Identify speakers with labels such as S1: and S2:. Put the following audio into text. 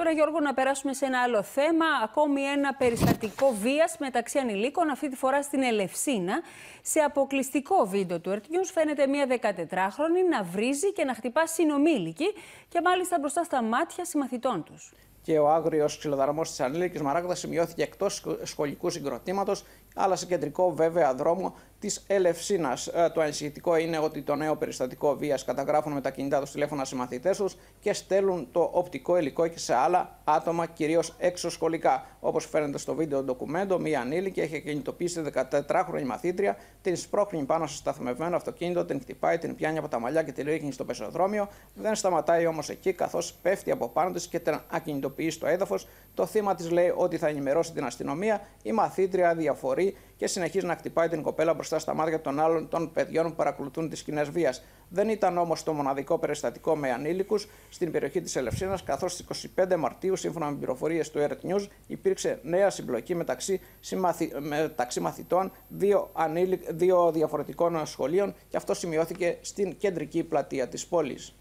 S1: Τώρα, Γιώργο, να περάσουμε σε ένα άλλο θέμα. Ακόμη ένα περιστατικό βίας μεταξύ ανηλίκων, αυτή τη φορά στην Ελευσίνα. Σε αποκλειστικό βίντεο του Earth News φαίνεται μια 14χρονη να βρίζει και να χτυπά συνομήλικη και μάλιστα μπροστά στα μάτια συμμαθητών τους.
S2: Και ο άγριος ξυλοδαρμός της ανήλικης Μαράγδας σημειώθηκε εκτός σχολικού συγκροτήματος, αλλά σε κεντρικό βέβαια δρόμο της Ελευσίνας. Το ανησυχητικό είναι ότι το νέο περιστατικό βίας καταγράφουν με τα κινητά τους τηλέφωνα συμμαθητές τους και στέλνουν το οπτικό υλικό και σε άλλα άτομα, κυρίως εξωσχολικά. Όπως φαίνεται στο βίντεο ντοκουμέντο, μία ανήλικη έχει κινητοποιήσει 14χρονη μαθήτρια, την σπρώχνει πάνω σε σταθμευμένο αυτοκίνητο, την χτυπάει, την πιάνει από τα μαλλιά και τη ρίχνει στο πεζοδρόμιο. Δεν σταματάει όμως εκεί, καθώς πέφτει από πάνω της και την ακινητοποιεί στο έδαφος. Το θύμα της λέει ότι θα ενημερώσει την αστυνομία. Η μαθήτρια διαφορεί και συνεχίζει να χτυπάει την κοπέλα μπροστά στα μάτια των άλλων των παιδιών που παρακολουθούν τις σκηνές βίας. Δεν ήταν όμως το μοναδικό περιστατικό με ανήλικους στην περιοχή της Ελευσίνας, καθώς στις 25 Μαρτίου, σύμφωνα με πληροφορίες του Earth News, υπήρξε νέα συμπλοκή μεταξύ μαθητών δύο διαφορετικών σχολείων και αυτό σημειώθηκε στην κεντρική πλατεία της πόλης.